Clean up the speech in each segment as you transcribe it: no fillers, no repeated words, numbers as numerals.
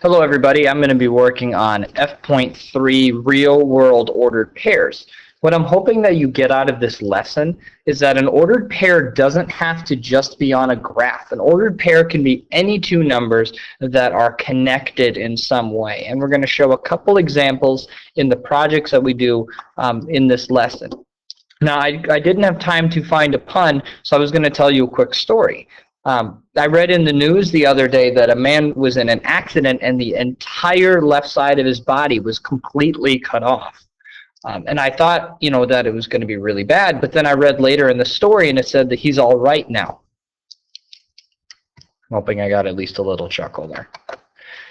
Hello everybody, I'm going to be working on F.3 real world ordered pairs. What I'm hoping that you get out of this lesson is that an ordered pair doesn't have to just be on a graph. An ordered pair can be any two numbers that are connected in some way. And we're going to show a couple examples in the projects that we do in this lesson. Now, I didn't have time to find a pun, so I was going to tell you a quick story. I read in the news the other day that a man was in an accident and the entire left side of his body was completely cut off. And I thought, that it was going to be really bad, but then I read later in the story and it said that he's all right now. I'm hoping I got at least a little chuckle there.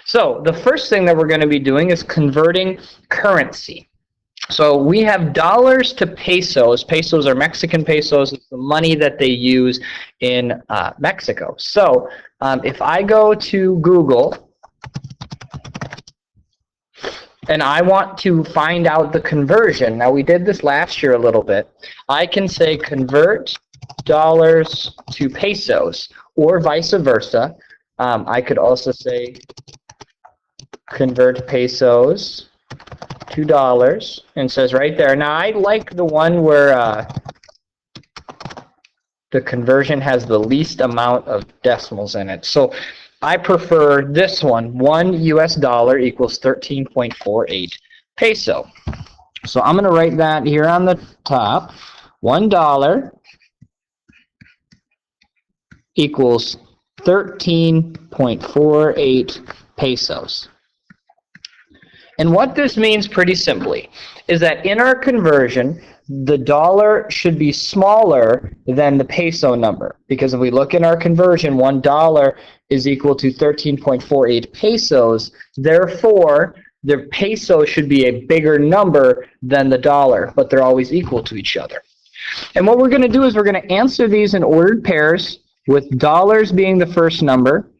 So the first thing that we're going to be doing is converting currency. So we have dollars to pesos. Pesos are Mexican pesos. It's the money that they use in Mexico. So if I go to Google and I want to find out the conversion, now we did this last year a little bit, I can say convert dollars to pesos or vice versa. I could also say convert pesos to dollars, and says right there. Now I like the one where the conversion has the least amount of decimals in it. So I prefer this one. 1 US dollar equals 13.48 peso. So I'm going to write that here on the top. $1 equals 13.48 pesos. And what this means pretty simply is that in our conversion, the dollar should be smaller than the peso number. Because if we look in our conversion, $1 is equal to 13.48 pesos. Therefore, the peso should be a bigger number than the dollar, but they're always equal to each other. And what we're going to do is we're going to answer these in ordered pairs, with dollars being the first number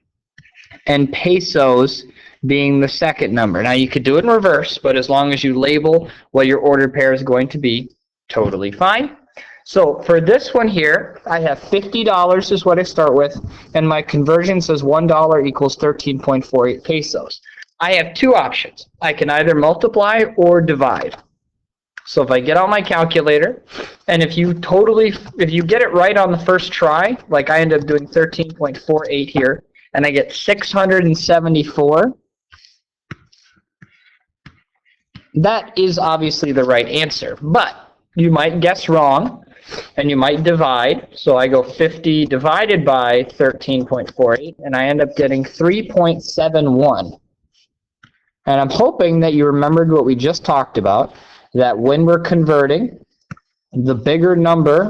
and pesos being the second number. Now you could do it in reverse, but as long as you label what your ordered pair is going to be, totally fine. So for this one here, I have $50 is what I start with, and my conversion says $1 equals 13.48 pesos. I have two options. I can either multiply or divide. So if I get out my calculator, and if you get it right on the first try, like I end up doing 13.48 here, and I get 674, that is obviously the right answer, but you might guess wrong, and you might divide. So I go 50 divided by 13.48, and I end up getting 3.71. And I'm hoping that you remembered what we just talked about, that when we're converting, the bigger number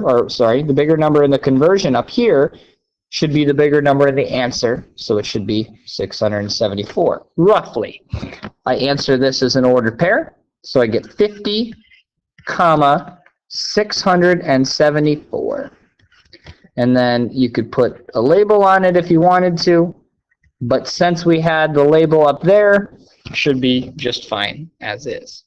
in the conversion up here should be the bigger number in the answer, so it should be 674, roughly. I answer this as an ordered pair, so I get 50, 674. And then you could put a label on it if you wanted to, but since we had the label up there, it should be just fine as is.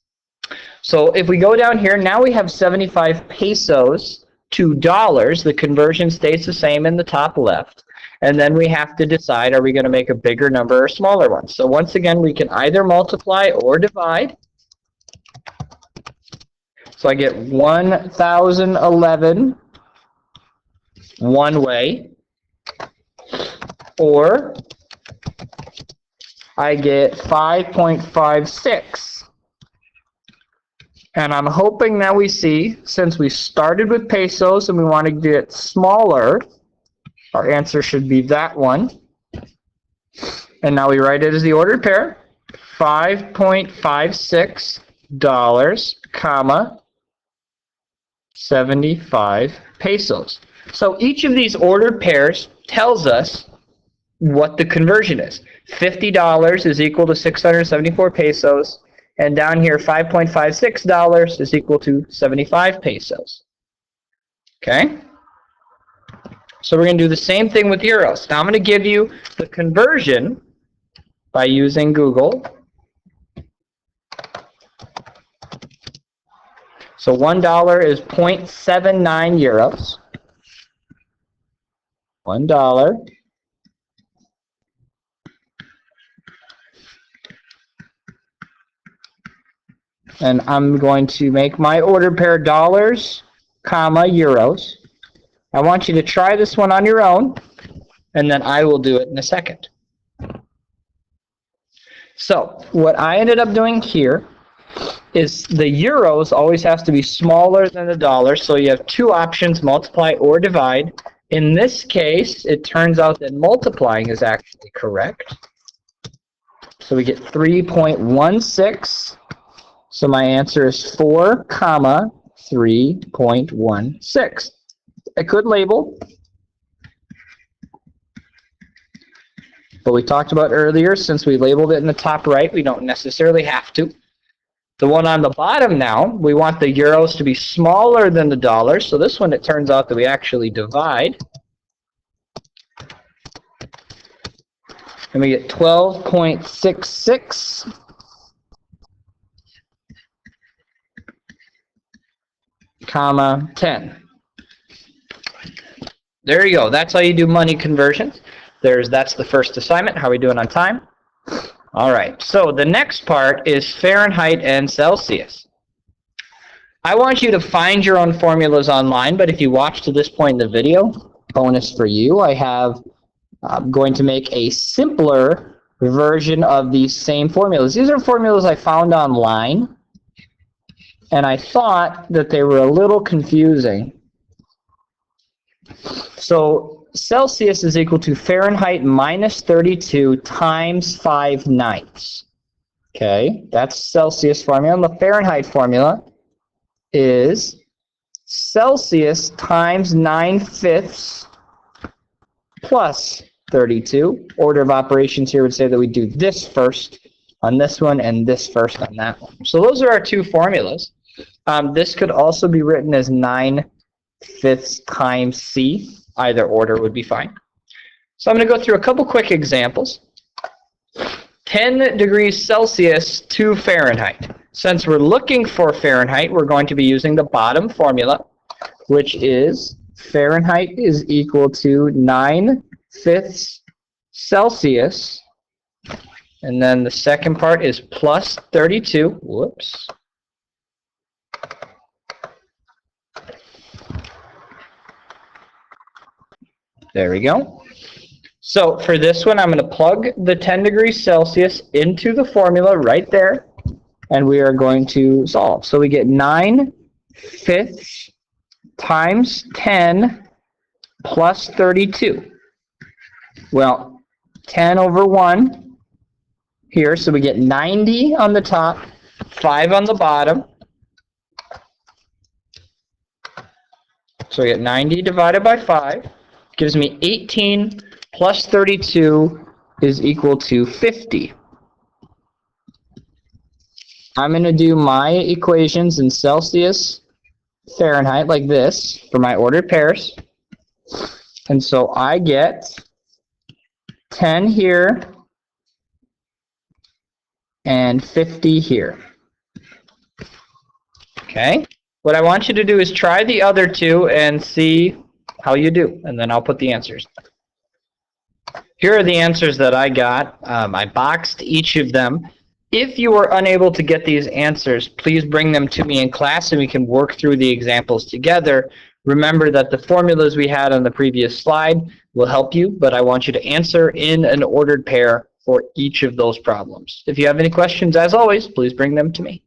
So if we go down here, now we have 75 pesos to dollars. The conversion stays the same in the top left. And then we have to decide, are we going to make a bigger number or smaller one? So once again, we can either multiply or divide. So I get 1,011 one way, or I get 5.56. And I'm hoping that we see, since we started with pesos and we want to get smaller, our answer should be that one. And now we write it as the ordered pair, $5.56, 75 pesos. So each of these ordered pairs tells us what the conversion is. $50 is equal to 674 pesos. And down here, $5.56 is equal to 75 pesos. Okay? So we're going to do the same thing with euros. Now I'm going to give you the conversion by using Google. So $1 is 0.79 euros. $1 And I'm going to make my ordered pair dollars, comma, euros. I want you to try this one on your own, and then I will do it in a second. So what I ended up doing here is the euros always has to be smaller than the dollar, so you have two options, multiply or divide. In this case, it turns out that multiplying is actually correct. So we get 3.16. So my answer is 4, comma, 3.16. I could label, but we talked about earlier, since we labeled it in the top right, we don't necessarily have to. The one on the bottom now, we want the euros to be smaller than the dollar, so this one it turns out that we actually divide. And we get 12.66. Comma 10. There you go. That's how you do money conversions. That's the first assignment. How are we doing on time? All right. So the next part is Fahrenheit and Celsius. I want you to find your own formulas online, but if you watch to this point in the video, bonus for you, I'm going to make a simpler version of these same formulas. These are formulas I found online, and I thought that they were a little confusing. So Celsius is equal to Fahrenheit minus 32 times 5/9. Okay, that's Celsius formula. And the Fahrenheit formula is Celsius times 9/5 plus 32. Order of operations here would say that we do this first on this one and this first on that one. So those are our two formulas. This could also be written as 9/5 times C. Either order would be fine. So I'm going to go through a couple quick examples. 10 degrees Celsius to Fahrenheit. Since we're looking for Fahrenheit, we're going to be using the bottom formula, which is Fahrenheit is equal to 9/5 Celsius. And then the second part is plus 32. Whoops. There we go. So for this one, I'm going to plug the 10 degrees Celsius into the formula right there, and we are going to solve. So we get 9/5 times 10 plus 32. Well, 10 over 1 here, so we get 90 on the top, 5 on the bottom. So we get 90 divided by 5. Gives me 18 plus 32 is equal to 50. I'm going to do my equations in Celsius, Fahrenheit like this for my ordered pairs. And so I get 10 here and 50 here. Okay? What I want you to do is try the other two and see how you do, and then I'll put the answers. Here are the answers that I got. I boxed each of them. If you are unable to get these answers, please bring them to me in class and we can work through the examples together. Remember that the formulas we had on the previous slide will help you, but I want you to answer in an ordered pair for each of those problems. If you have any questions, as always, please bring them to me.